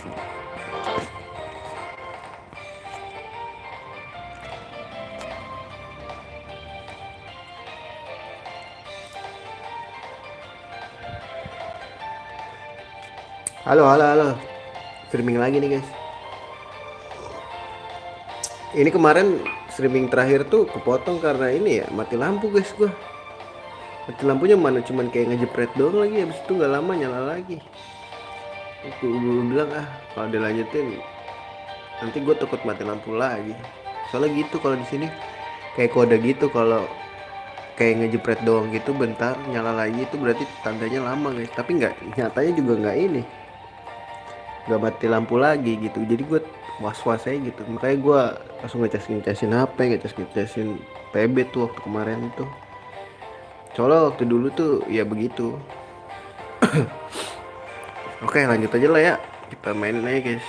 Halo, halo, halo. Streaming lagi nih guys. Ini kemarin streaming terakhir tuh kepotong karena ini ya mati lampu guys gua. Mati lampunya mana cuman kayak ngejepret doang lagi, habis itu nggak lama nyala lagi. Gue bilang kalau dilanjutin nanti gue takut mati lampu lagi. Soalnya gitu kalau di sini kayak kode gitu, kalau kayak ngejepret doang gitu bentar nyala lagi itu berarti tandanya lama guys. Tapi nggak, nyatanya juga nggak ini, nggak mati lampu lagi gitu. Jadi gue was-was aja gitu, makanya gue langsung ngecas-ngecasin HP, ngecas-ngecasin PB tuh waktu kemarin itu. Soalnya waktu dulu tuh ya begitu. Oke lanjut aja lah ya, kita main aja guys.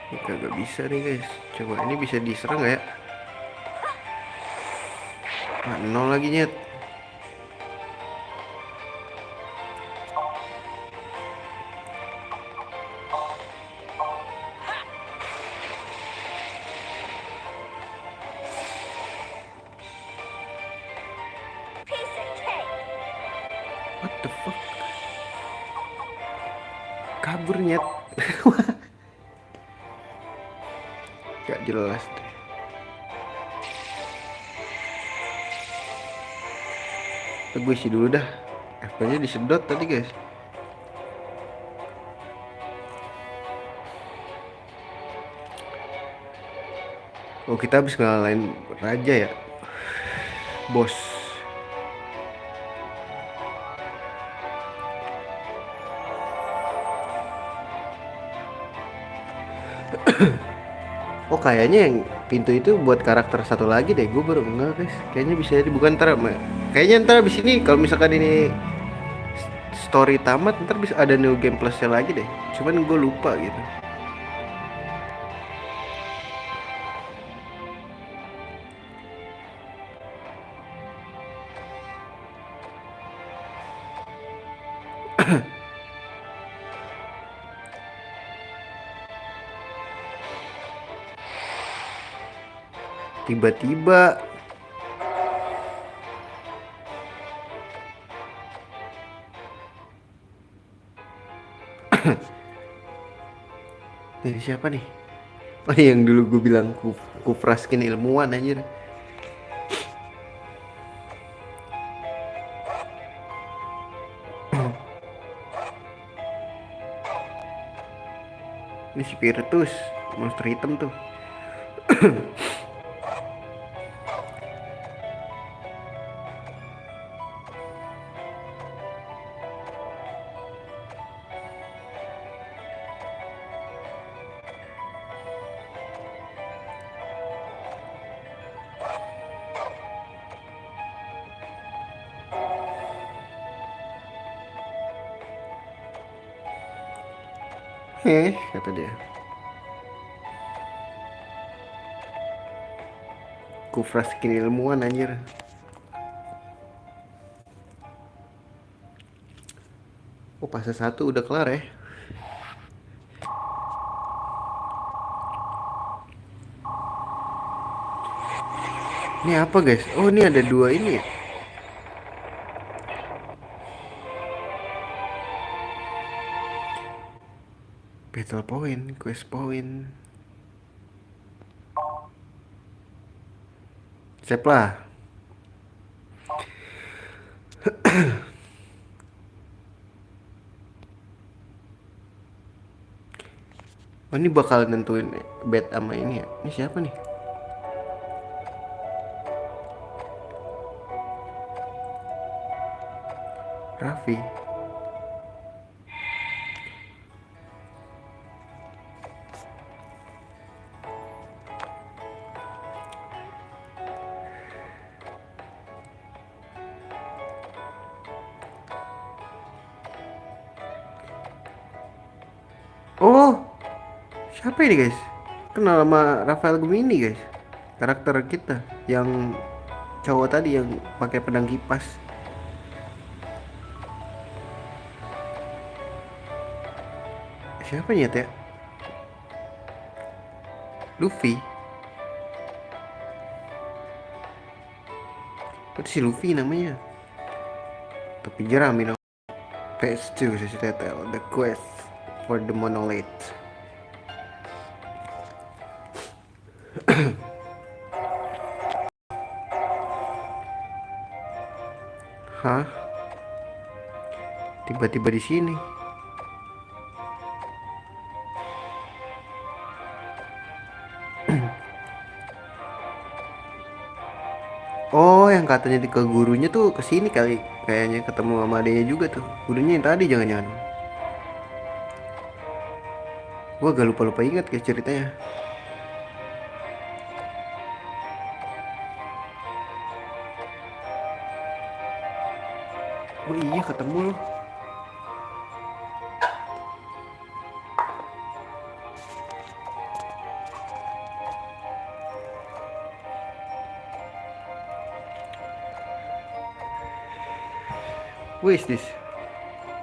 Ini kagak bisa nih guys, coba ini bisa diserang nggak ya? Nol lagi nyet. What the fuck, kabur nyet. Gak jelas deh. Gue isi dulu dah, FP nya disedot tadi guys. Oh kita habis ngalahin raja ya, bos. Oh kayaknya yang pintu itu buat karakter satu lagi deh, gue baru enggak guys. Kayaknya bisa jadi, bukan ntar kayaknya ntar abis ini kalau misalkan ini story tamat ntar bisa ada new game plusnya lagi deh. Cuman gue lupa gitu. Tiba-tiba dari siapa nih? Oh yang dulu gue bilang Kufraskin ilmuwan anjir. Ini Spiritus, monster hitam tuh. Kata dia. Kufraskin ilmuwan anjir. Oh fase 1 udah kelar ya. Ini apa guys? Oh ini ada dua ini ya. Battle point, quest point. Sip lah. Oh ini bakal nentuin bet sama ini ya. Ini siapa nih? Raffi. Oh, siapa ini guys? Kenal sama Rafael Gemini guys. Karakter kita yang cowok tadi yang pakai pedang kipas. Siapa nyet ya? Luffy. Itu si Luffy namanya. Tapi jerami dong. PS2 sisi tetel. The Quest for the Monolith. Hah? Tiba-tiba di sini. Oh, yang katanya ke gurunya tuh kesini kali, kayaknya ketemu sama adanya juga tuh. Gurunya yang tadi jangan-jangan. Gua agak lupa-lupa ingat guys ceritanya. Oh iya ketemu loh. Who is this?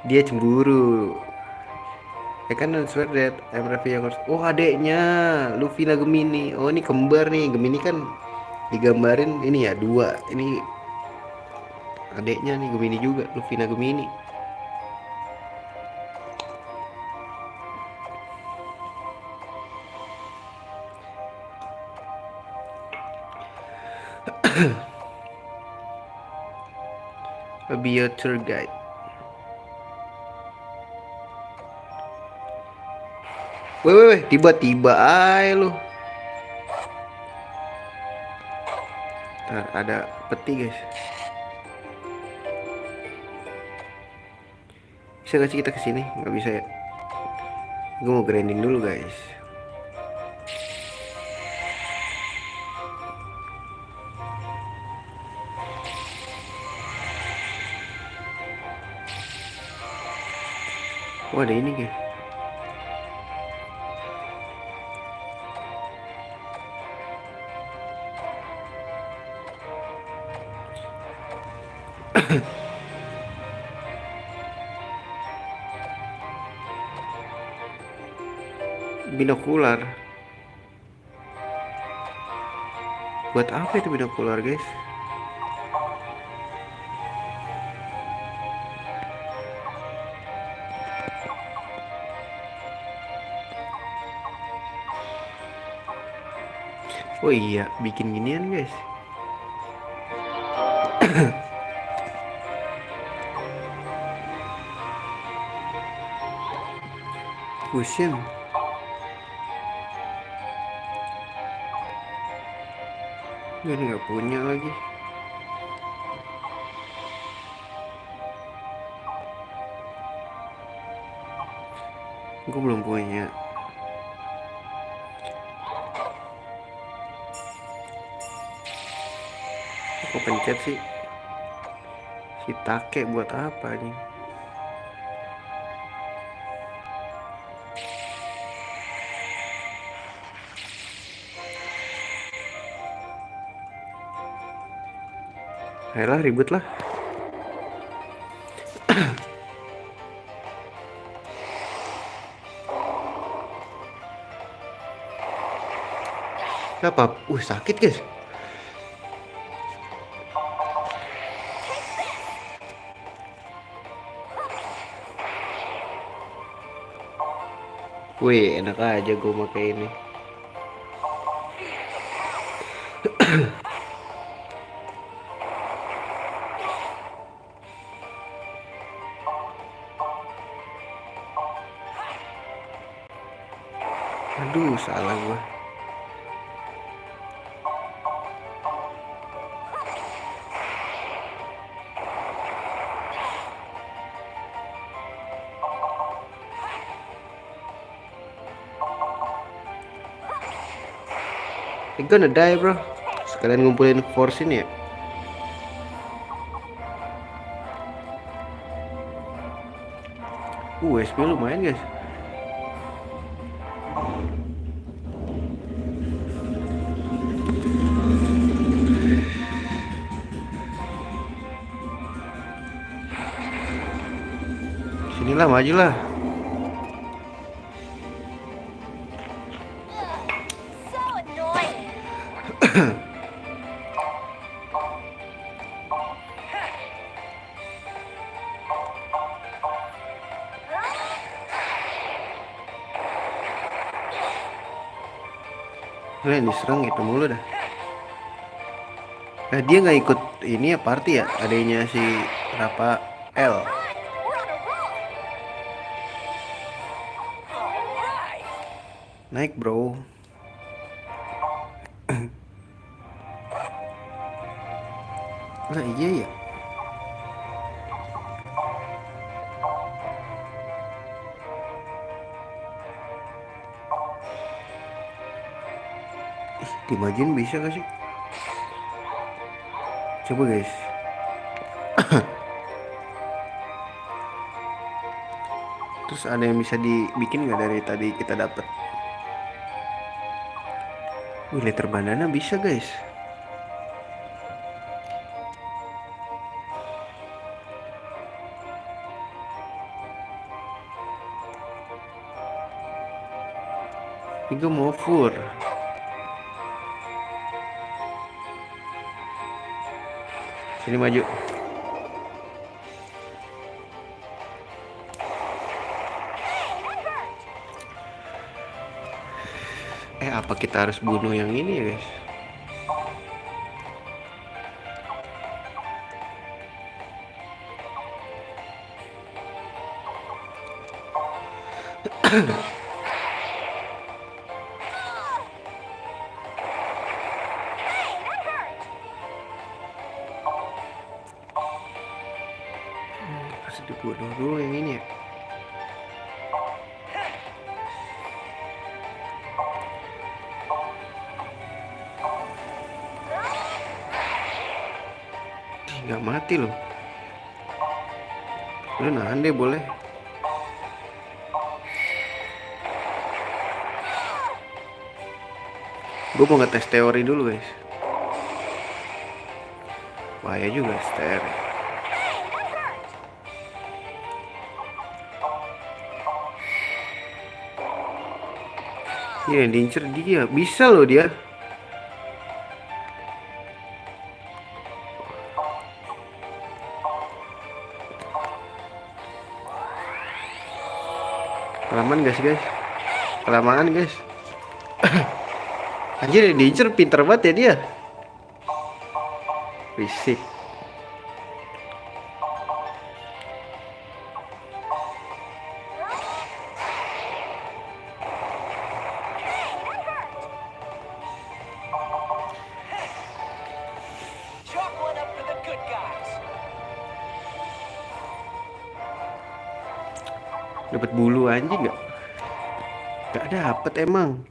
Dia cemburu. I cannot swear that I'm Raffi yang harus. Oh adeknya Luffy na Gemini. Oh ini kembar nih. Gemini kan digambarin ini ya dua. Ini adeknya nih Gemini juga. Luffy na Gemini. Be a tour guide. Weh, tiba-tiba aja lu. Ntar ada peti guys. Bisa gak sih kita kesini? Nggak bisa ya. Gue mau grinding dulu guys. Oh ada ini guys. Binokular. Buat apa itu binokular guys? Oh iya, bikin ginian guys. Fusion. Ini nggak punya lagi. Gue belum punya. Kok pencet sih? Si take buat apa nih? Ayolah ribut lah. Apa? Sakit guys. Wih, enak aja gue pakai ini. Aduh, salah gue. I'm gonna die bro. Sekalian ngumpulin force ini ya. SP lumayan guys. Sinilah, majulah. Yang diserang itu mulu dah. Dia nggak ikut ini ya, party ya, adanya si Rafael. Naik bro. Lah iya ya. Dimajuin bisa gak sih? Coba guys. Terus ada yang bisa dibikin nggak dari tadi kita dapat? Liter banana bisa guys. Ini mau fur. Sini maju. Apa kita harus bunuh yang ini ya guys? Harus dibunuh dulu yang ini ya. Nggak mati loh. Lu nahan deh boleh. Gue mau ngetes teori dulu guys. Bahaya juga teori. Iya, yang diincer dia. Bisa loh dia. Kelamaan gak sih guys? Kelamaan guys. Anjir, yang diincer pinter banget ya dia. Risik. Dapat bulu anjing nggak? Nggak dapet emang.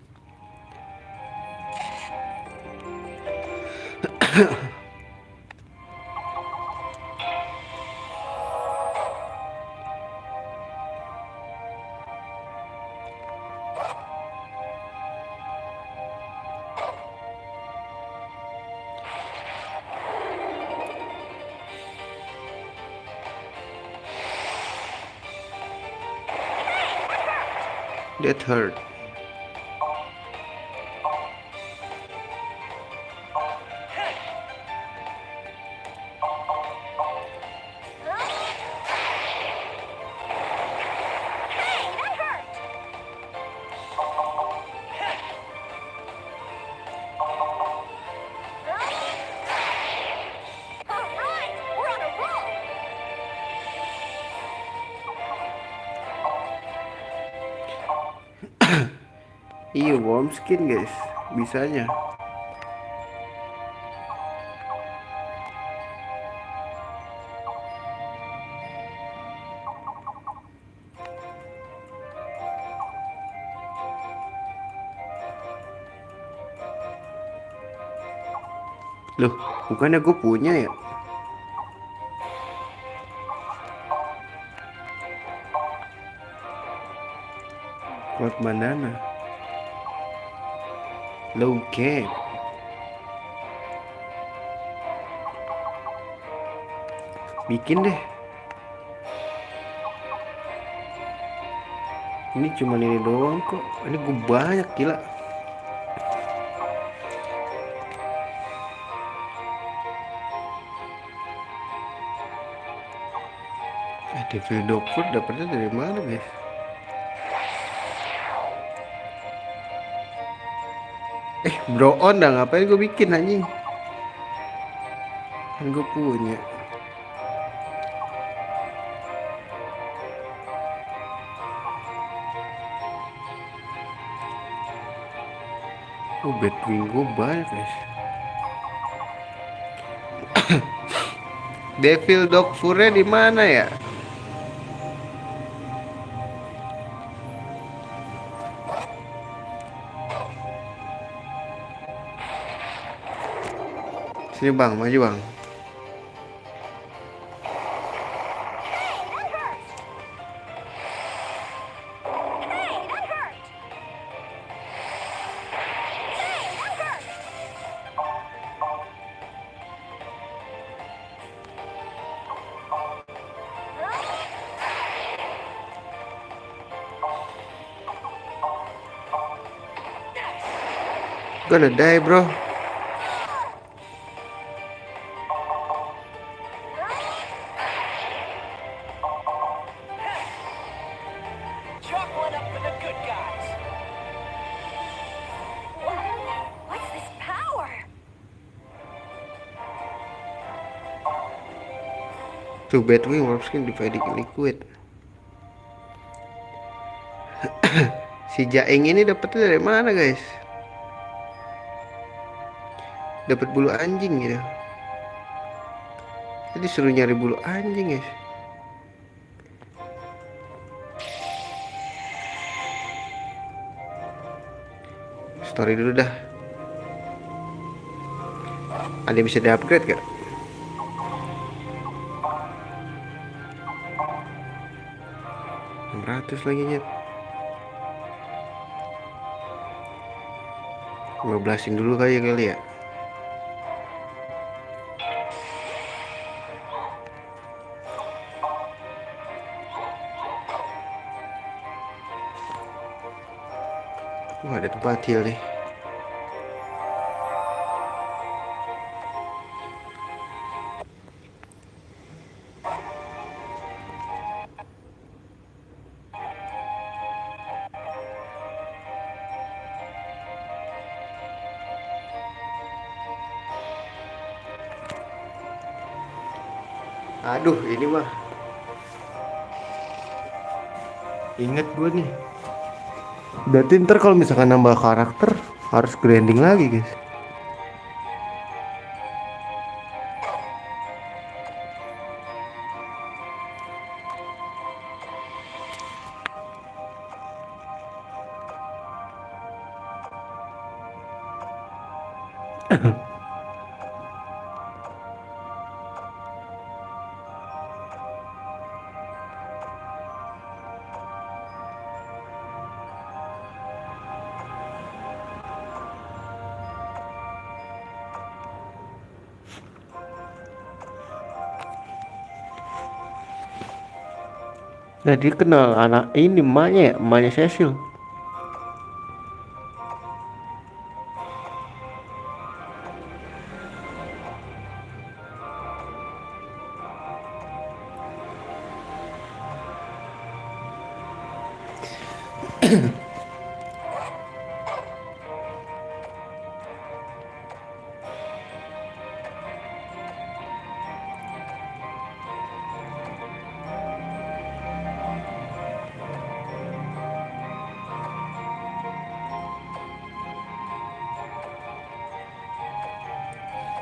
That hurt. Iya, warm skin guys, bisanya. Loh, bukannya gue punya ya? Kuat bandana. Low cap. Bikin deh. Ini cuma ini doang kok. Ini gue banyak gila. Devil Dog Food dapetnya dari mana guys? Bro on dah, ngapain gue bikin anjing? Kan gue punya. Batwing gue banyak guys. Devil Dog Food-nya di mana ya? Sini bang, maju bang. Gonna die bro. Tuh Batwing warp skin dividing liquid. Si Jaeng ini dapetnya dari mana guys? Dapat bulu anjing gitu. Jadi suruh nyari bulu anjing guys. Story dulu dah. Ada bisa di upgrade gak? Lagi nyet. 15-in dulu kali ya. Wah, ada tempat heal nih. Aduh, ini mah. Ingat gue nih. Berarti ntar kalau misalkan nambah karakter harus grinding lagi guys. Nah dia kenal anak ini emaknya Cecil.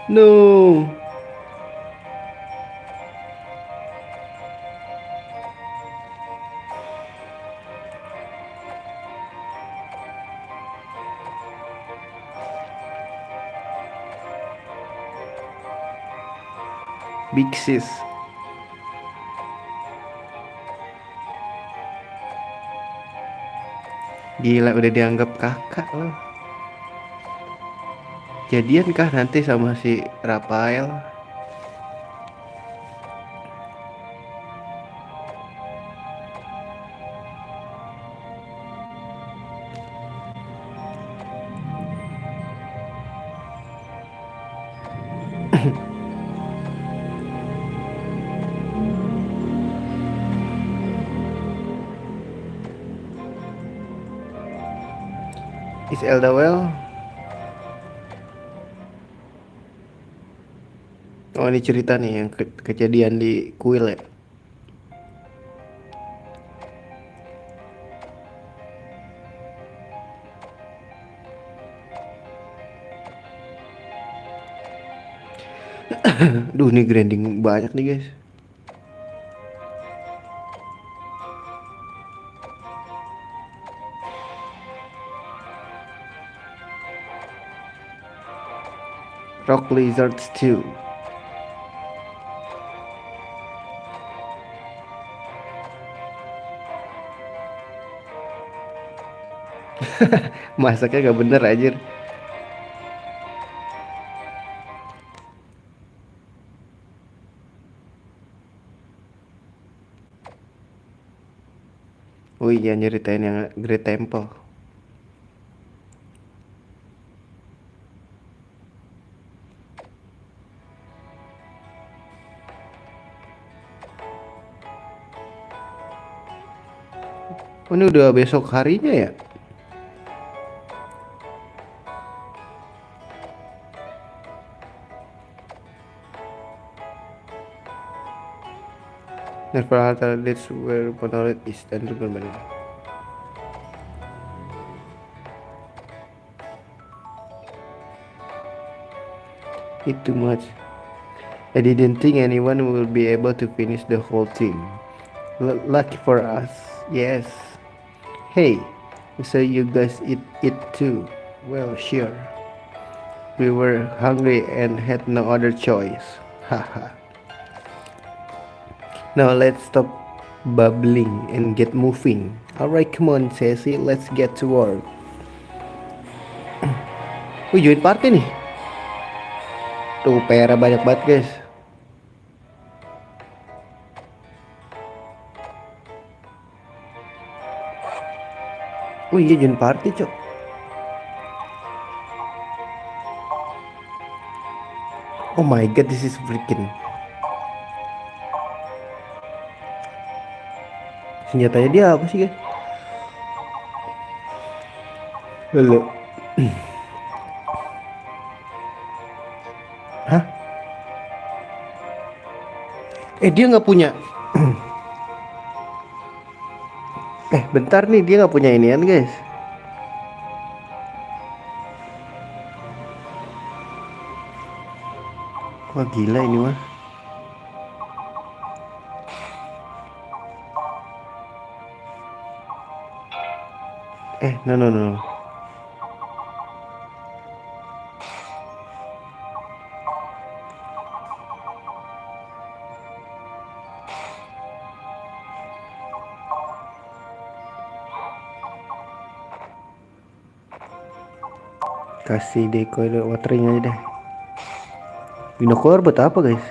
No. Big sis. Gila udah dianggap kakak loh. Jadian kah nanti sama si Rafael? Is Elda well? Oh, ini cerita nih yang kejadian di kuil ya. Duh, ini grinding banyak nih guys. Rock Lizards 2. Masaknya gak bener anjir. Oh iya, nyeritain yang Great Temple. Oh, ini udah besok harinya ya? Never Alter, that's where Monolith is dan bener. It too much. I didn't think anyone will be able to finish the whole thing. Lucky for us, yes. Hey, so you guys eat it too? Well, sure. We were hungry and had no other choice. Haha. Now let's stop babbling and get moving. Alright, come on, Ceci, let's get to work. Wih, join party nih. Tuh, PR banyak banget, guys. Wih, iya join party, cok. Oh my god, this is freaking. Senjatanya dia apa sih, guys? Halo. Hah? Dia nggak punya. Bentar nih, dia nggak punya inian, guys. Wah, gila ini mah. No. Kasih decoy watering aja deh. Binokular buat apa, guys?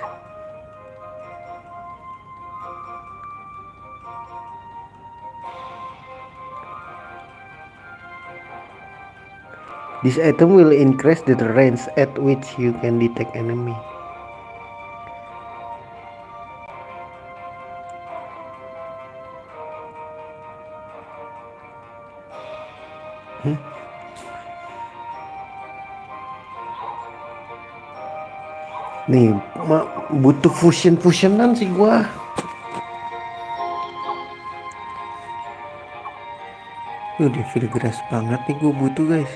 This item will increase the range at which you can detect enemy. Nih, butuh fusionan sih gua. Dia feel grass banget nih gua butuh, guys.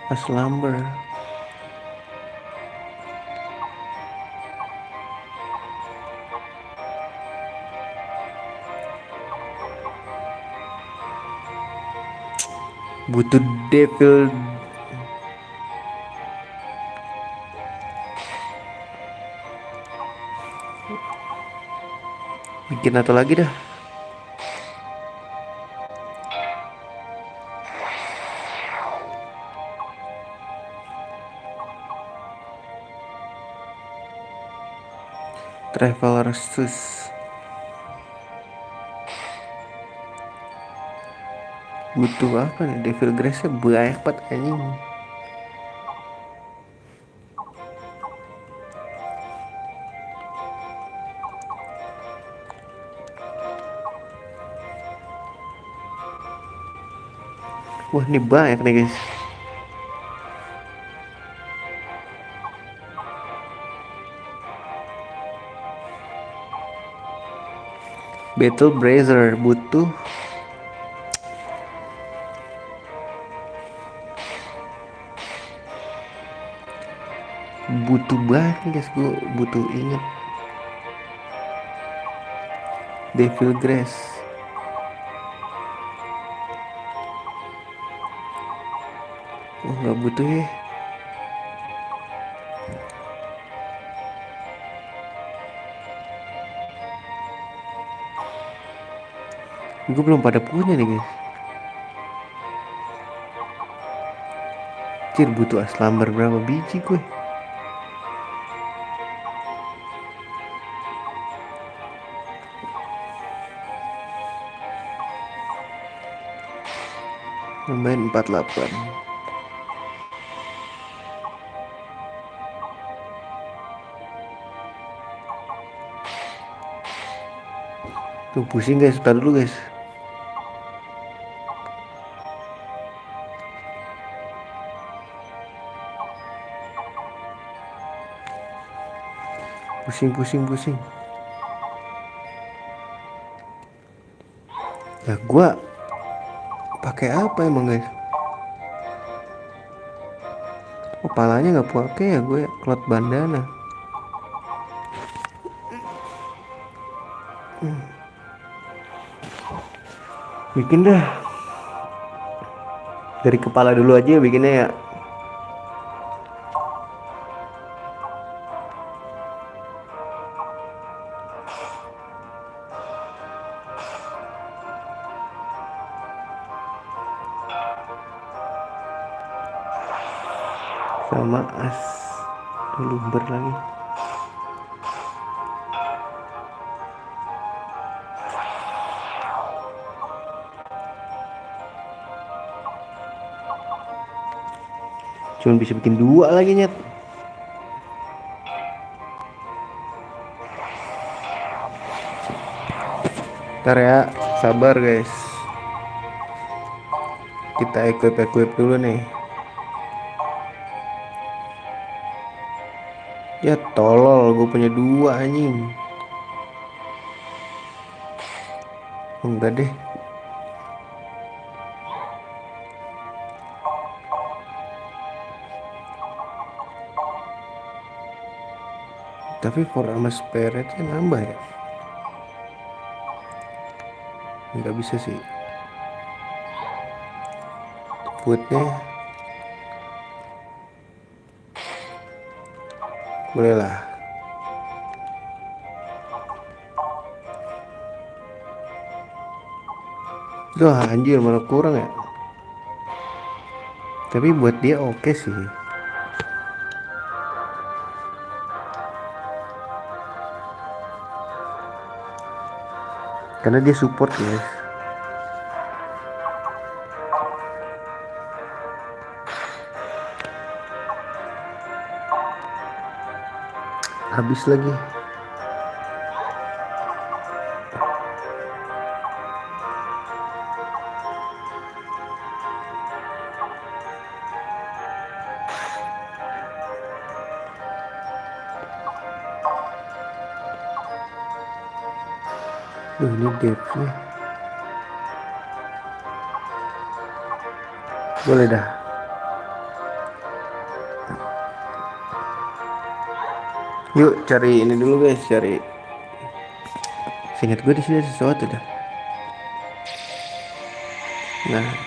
As lumber. Butuh devil. Bikin atau lagi dah. Traveler's Shoes. Butuh apa nih? Devil Grace-nya banyak banget anjing. Wah ini banyak nih guys. Battle Brazier butuh banget nih guys, gue butuh inget Devil Grace. Oh nggak butuh ya. Gue belum pada punya nih guys. Cir butuh Aslamber berapa biji gue? Main 48. Tuh pusing guys, tar dulu guys. Pusing. Nah gua pakai apa emang guys? Kepalanya nggak pakai ya gue, cloud bandana. Bikin dah dari kepala dulu aja bikinnya ya. Sama as lumber lagi. Cuman bisa bikin 2 lagi nyet. Ntar ya, sabar guys. Kita equip dulu nih. Ya tolol, gue punya 2 anjing. Enggak deh. Tapi for sama spiritnya nambah ya. Nggak bisa sih. Foodnya boleh lah. Duh anjir malah kurang ya. Tapi buat dia oke sih. Karena dia support guys. Habis lagi. Duh ini depthnya. Boleh dah. Yuk cari ini dulu guys, cari. Seingat gue di sini ada sesuatu dah. Nah.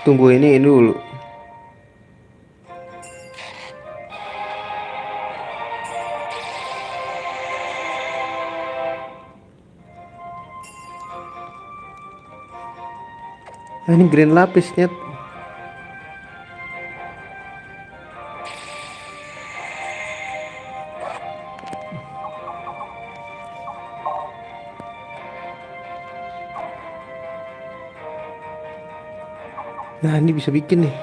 Tunggu ini dulu. Nah, ini green lapis nyet. Nah ini bisa bikin nih.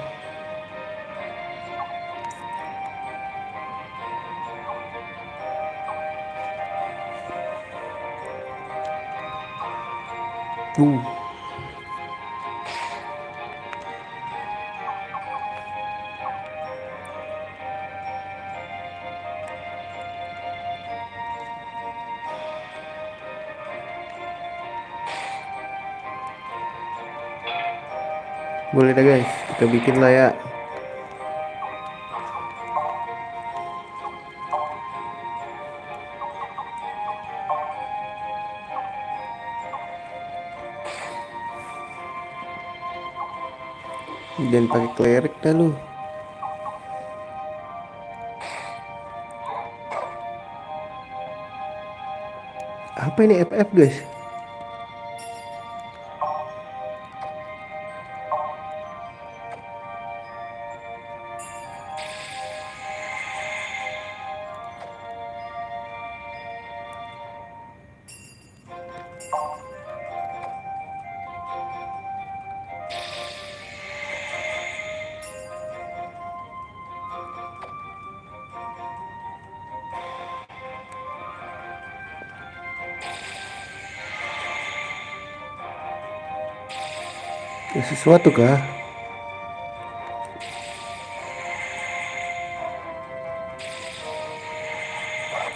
uh Boleh dah guys, kita bikin lah ya. Jangan pakai klerek dah lu. Apa ini FF guys? Sesuatu kah?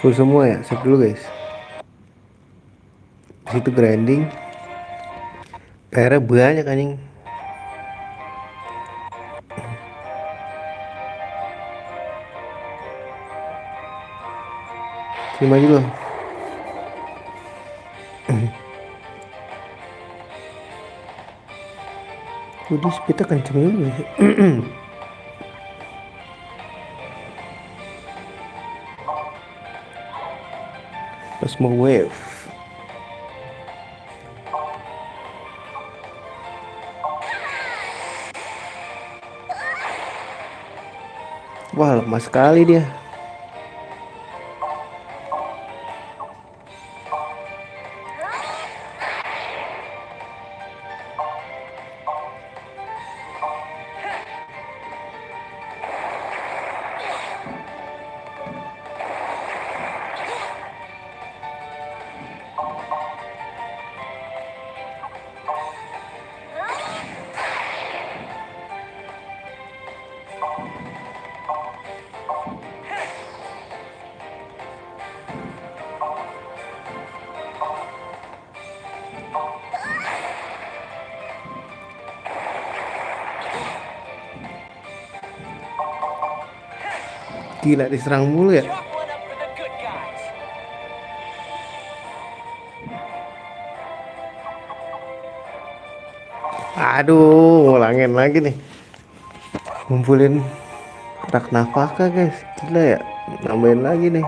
Full semua ya, save dulu guys. Disitu grinding. Akhirnya banyak anjing. Terima aja loh. Udah speednya kenceng juga sih. Pas mau wave. Wah lemah sekali dia. Gila diserang mulu ya. Aduh, ngulangin lagi nih. Ngumpulin rak nafkah guys. Gila ya. Nambahin lagi nih.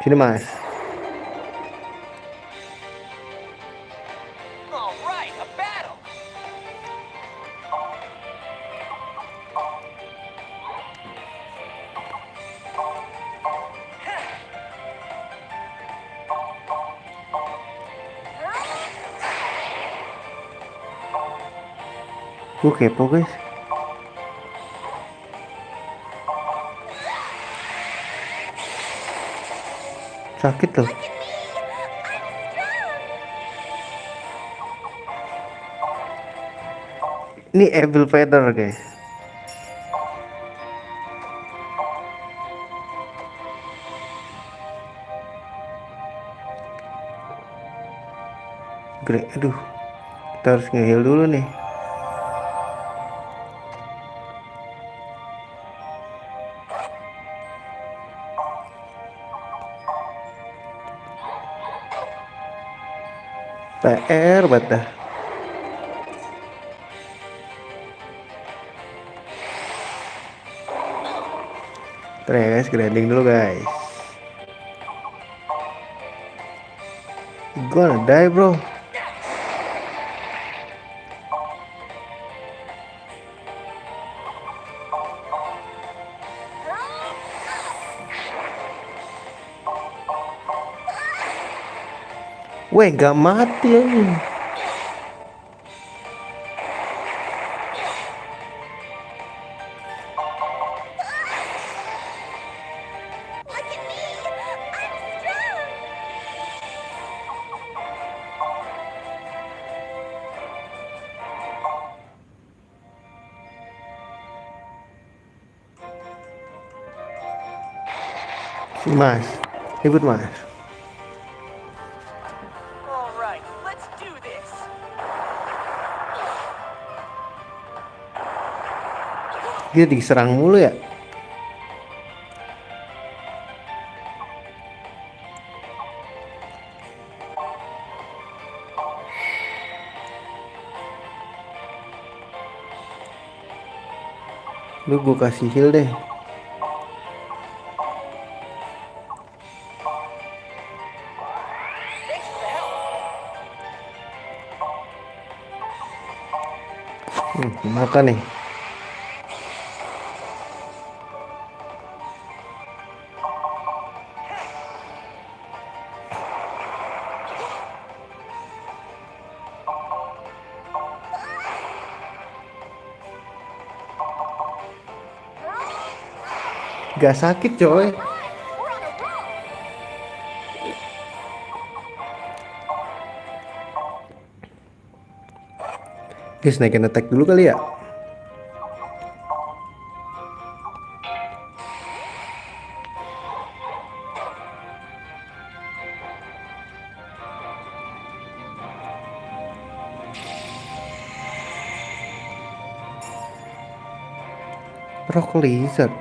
Sini mas. Gue kepo guys. Sakit loh. Ini Evil Feather guys. Aduh, kita harus nge-heal dulu nih. PR banget dah. Ntar ya guys, grinding dulu guys. Gonna die, bro. Weh, gak mati ini. Mas, ribut mas. Dia diserang mulu ya. Lu gue kasih heal deh. Makan nih. Gak sakit coy. Guys, naikin attack dulu kali ya. Rock Lizard.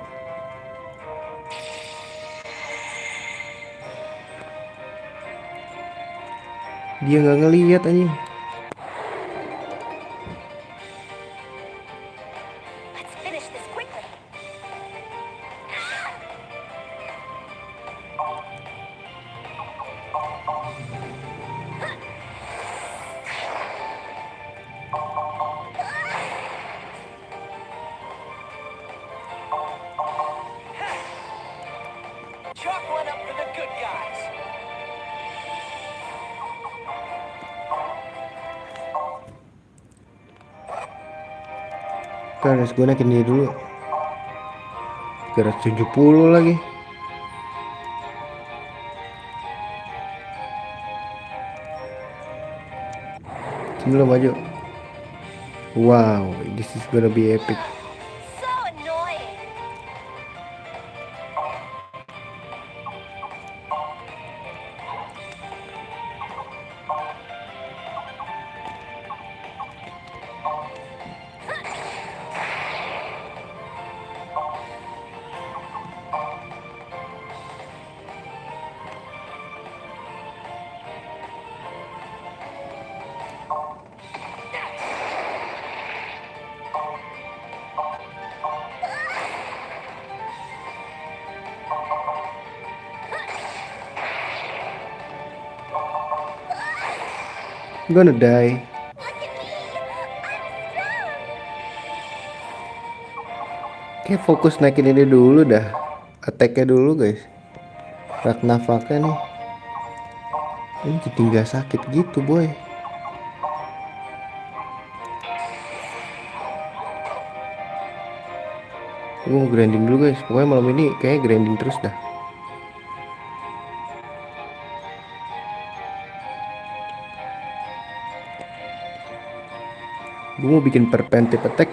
Dia nggak ngelihat anjing. Guys, gue naikin dia dulu. 370 lagi. Sini lo maju. Wow, this is gonna be epic. I'm gonna die. Oke, fokus naikin ini dulu dah. Attack-nya dulu guys. Ragnavaka nih. Ini jadi gak sakit gitu boy. Gue mau grinding dulu guys. Pokoknya malam ini kayaknya grinding terus dah. Gue mau bikin preventive attack.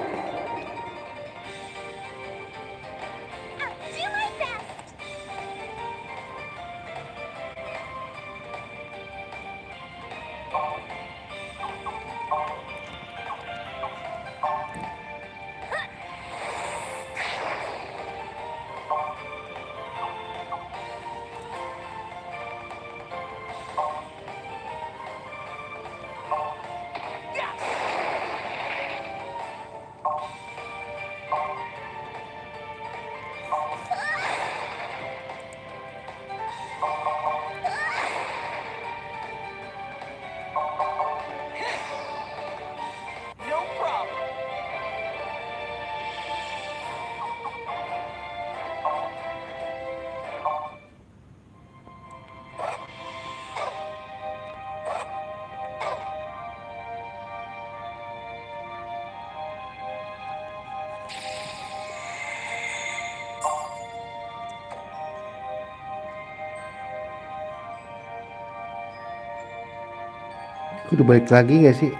Udah balik lagi gak sih?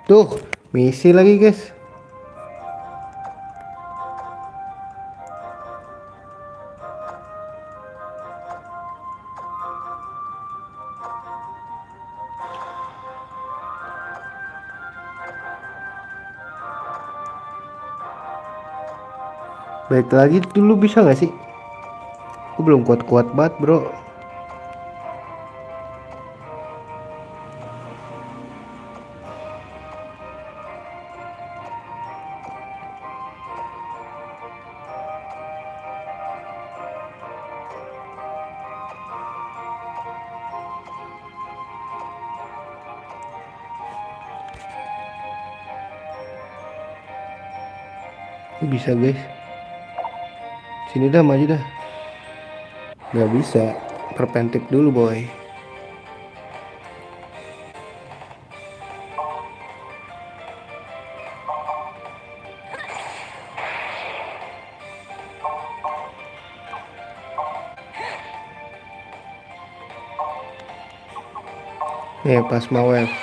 Tuh, misi lagi guys. Balik lagi dulu bisa gak sih? Aku belum kuat-kuat banget bro. Bisa guys. Sini dah, maju dah. Gak bisa. Preventif dulu boy. Nih pas mau wave.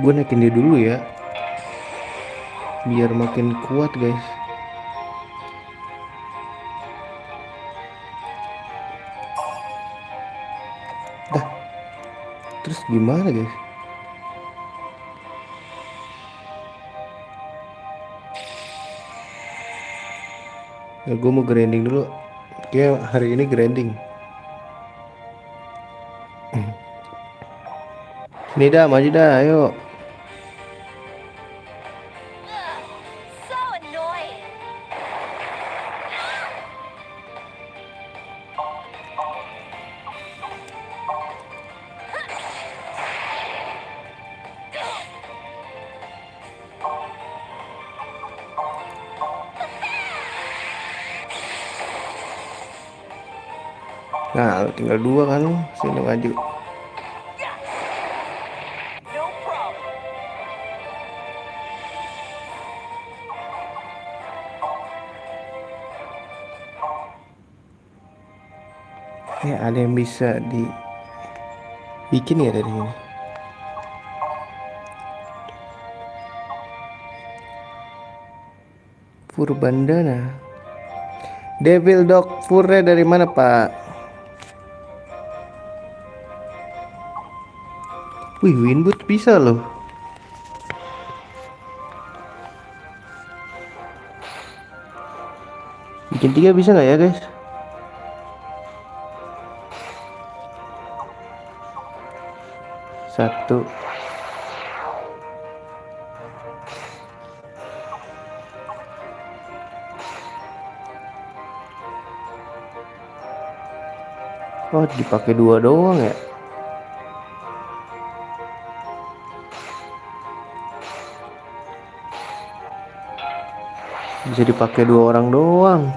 Gue naikin dia dulu ya, biar makin kuat guys. Dah, terus gimana guys? Ya gue mau grinding dulu. Kayak hari ini grinding. Sini dah, maju dah, ayo. Nah, tinggal 2 kan, sini maju. Ada yang bisa dibikin ya dari ini. Purbandana. Devil Dog Furnya dari mana pak? Wih, Winboot bisa loh. Bikin 3 bisa nggak ya guys? Satu. Oh, dipakai 2 doang ya? Bisa dipakai 2 orang doang.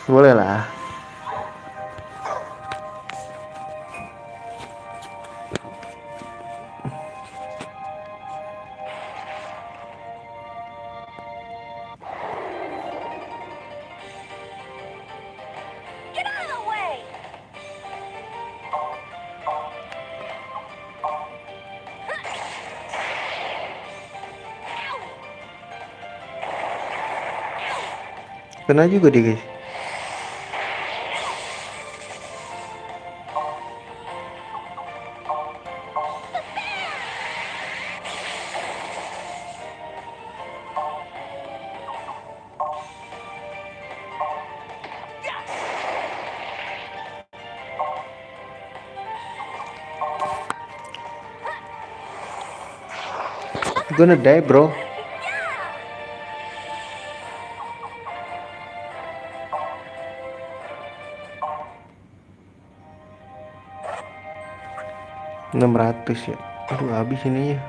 Boleh lah. Kena juga dia guys. Gonna die, bro. $600 ya. Aduh, habis ininya.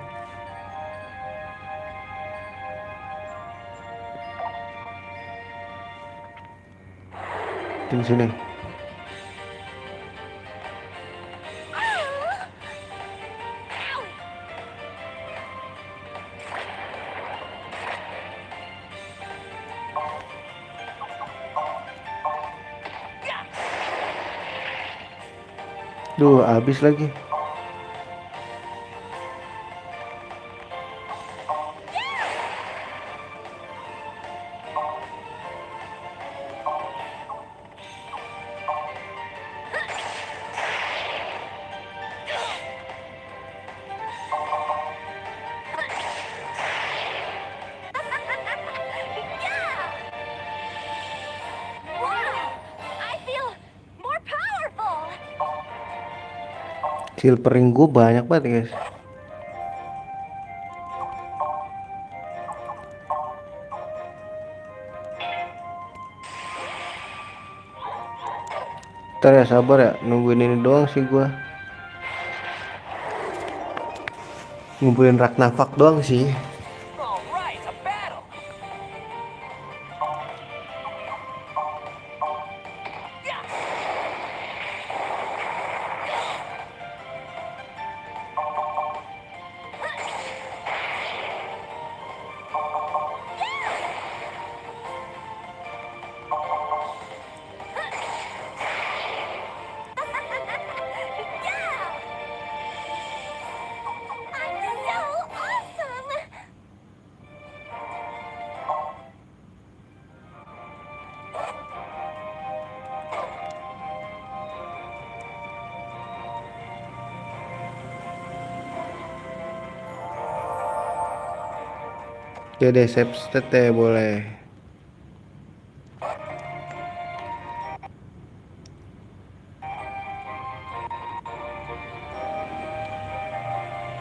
Di sini. Duh, habis lagi. Silver ring gue banyak banget guys. Ntar ya, sabar ya, nungguin ini doang sih gue. Ngumpulin Ragnarok doang sih. Oke deh, save state ya boleh.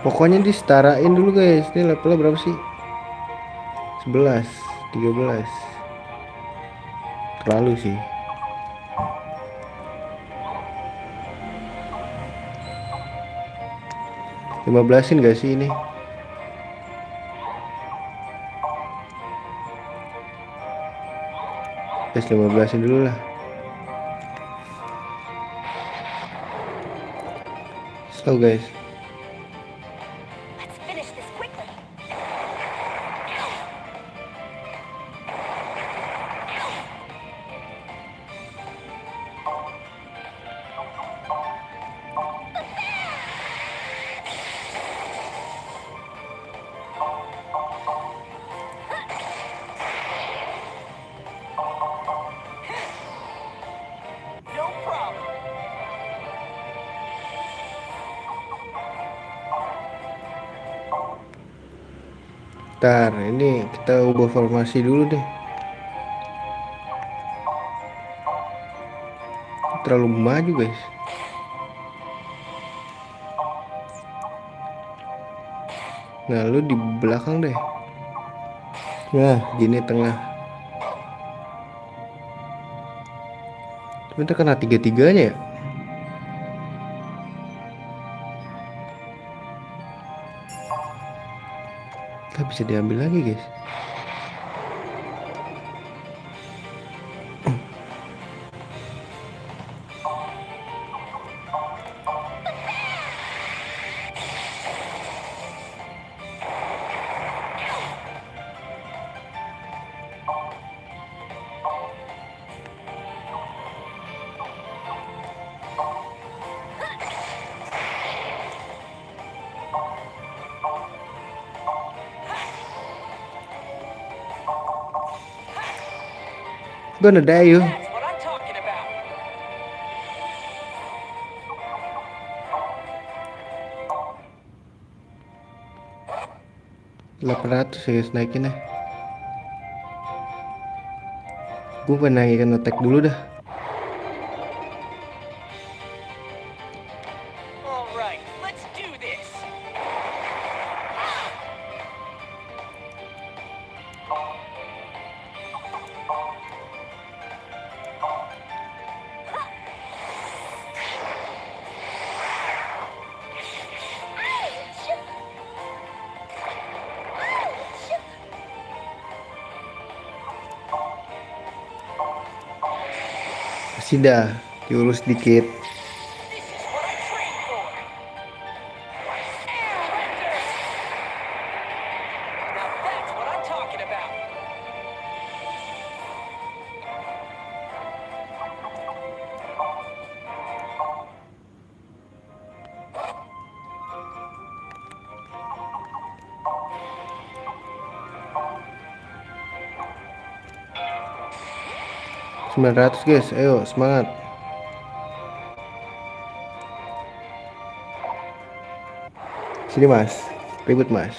Pokoknya disetarain dulu guys. Ini levelnya berapa sih? 11, 13. Terlalu sih. 15-in gak sih ini? Guys, 15-in dulu lah. Slow guys. Ntar ini kita ubah formasi dulu deh. Terlalu maju guys. Nah, lu di belakang deh. Nah, gini tengah. Sebentar, kena tiga-tiganya ya. Kita bisa diambil lagi guys. Gonna die you. $800 ya naikin ya. Gue pengen naikin attack dulu dah. Sudah diurus dikit. Ratus guys, ayo semangat. Sini mas, ribut mas.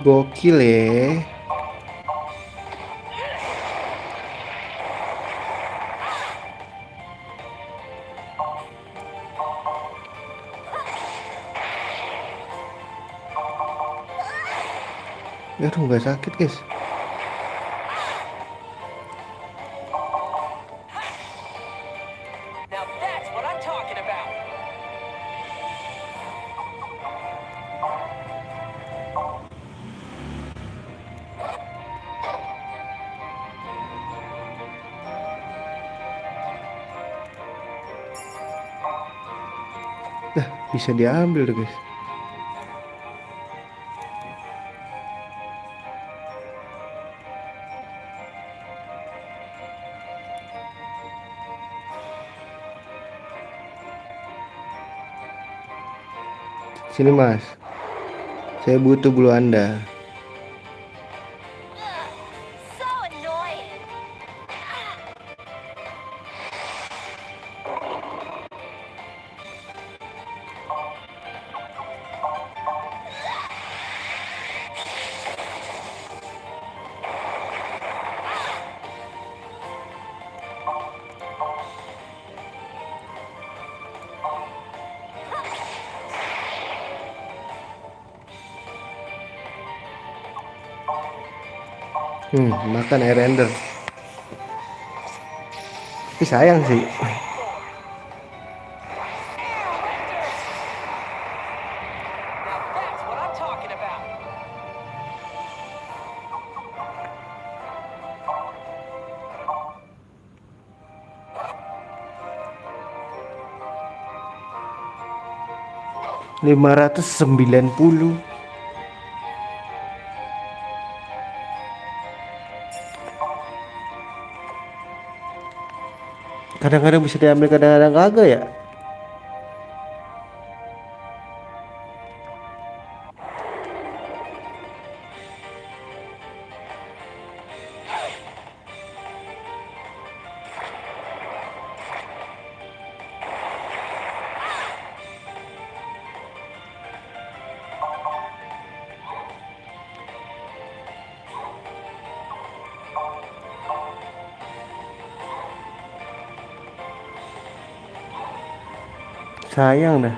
Gokil ya. Aduh gak sakit guys. Bisa diambil deh guys. Sini mas, saya butuh bulu Anda. Makan air render. Tapi sayang sih. $590. Kadang-kadang bisa diambil, kadang-kadang kagak ya. Sayang dah.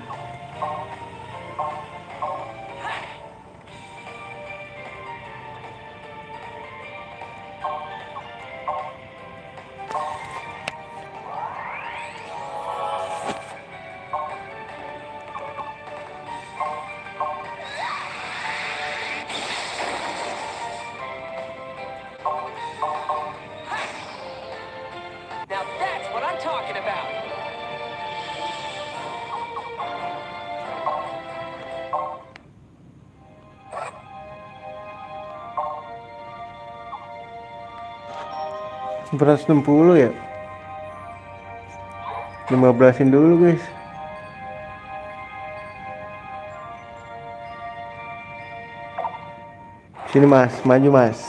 Beras 60 ya. 15-in dulu guys. Sini mas, maju mas.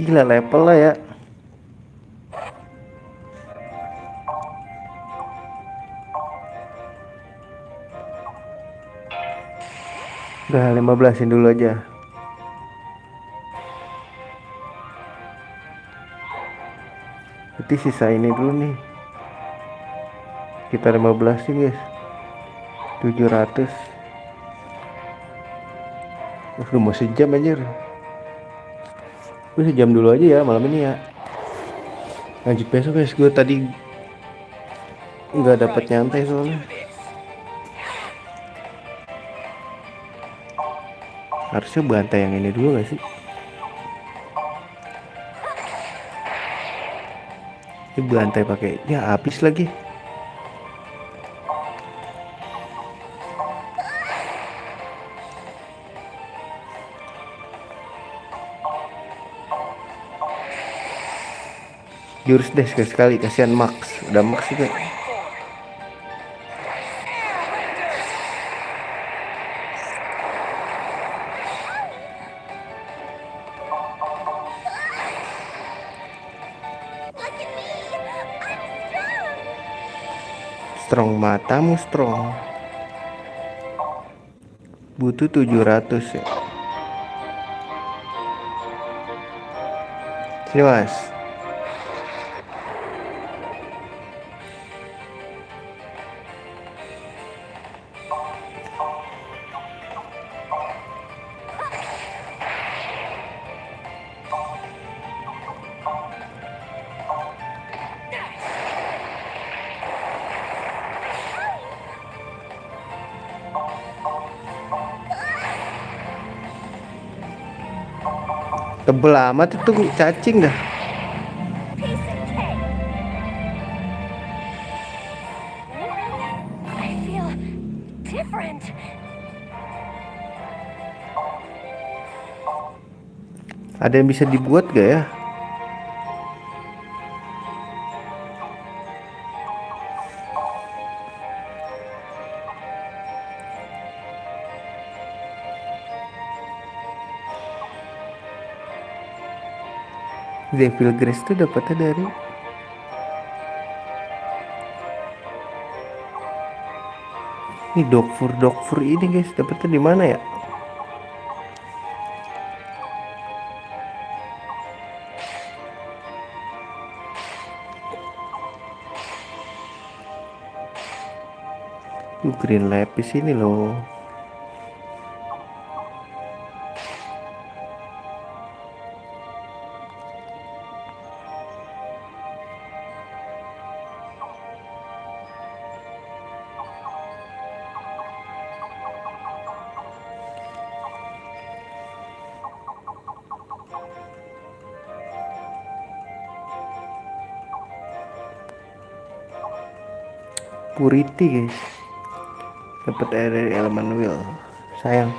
Gila level lah ya. Udah 15-in dulu aja. Berarti sisa ini dulu nih. Kita 15-in guys. 700. Udah mau sejam anjir. Udah sejam dulu aja ya malam ini ya. Lanjut besok guys. Gue tadi nggak dapet nyantai soalnya. Harusnya bantai yang ini dulu gak sih? Ini bantai pakai ya habis lagi. Jurus deh sekali-sekali, kasihan Max. Udah Max juga. Strong matamu strong. Butuh 700 ya. Sini mas. Tebel amat itu cacing dah. Ada yang bisa dibuat gak ya? Devil Grace itu dapatnya dari ini Dogfur ini guys, dapatnya di mana ya? Green lapis ini loh. Purity guys, dapat dari elemen wheel, sayang.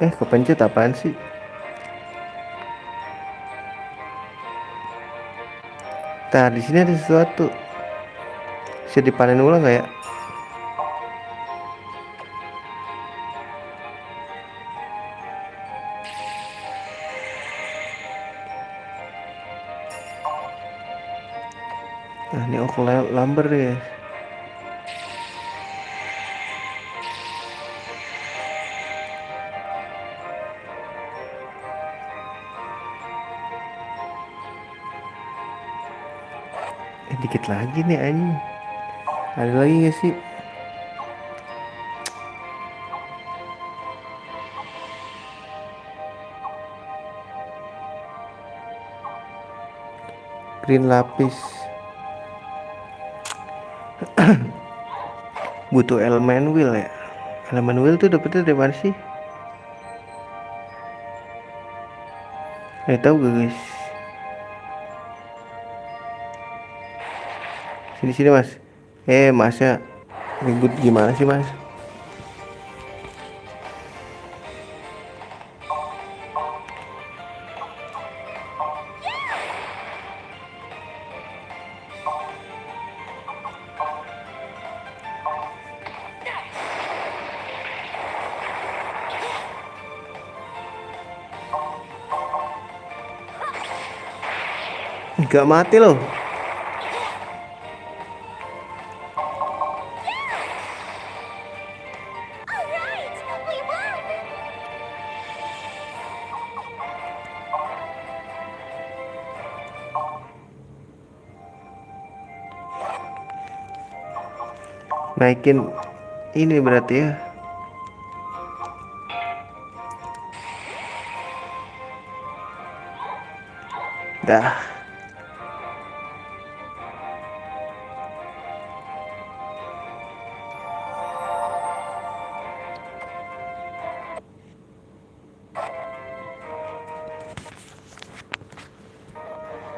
Kepencet apaan sih? Nah di sini ada sesuatu. Bisa dipanen ulang nggak ya? Nah ini oak lumber ya. Dikit lagi nih anjing. Ada lagi gak sih? Green lapis. Butuh elemen wheel ya. Elemen wheel tuh dapetnya dari mana sih? Tahu gak guys? Sini mas. Masnya ribut gimana sih mas? Nggak mati loh. Naikin ini berarti ya. Dah.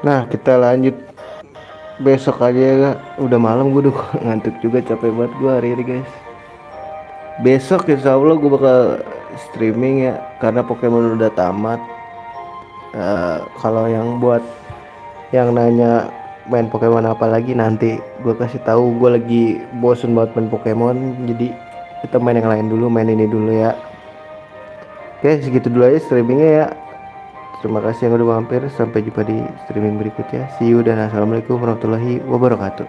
Nah, kita lanjut besok aja ya Kak. Udah malam gue udah ngantuk juga, capek banget gue hari ini guys. Besok insya Allah gue bakal streaming ya, karena Pokemon udah tamat. Kalau yang buat yang nanya main Pokemon apa lagi, nanti gue kasih tahu. Gue lagi bosen banget main Pokemon, jadi kita main yang lain dulu, main ini dulu ya. Oke, segitu dulu aja streamingnya ya. Terima kasih yang udah mampir. Sampai jumpa di streaming berikutnya. See you dan assalamualaikum warahmatullahi wabarakatuh.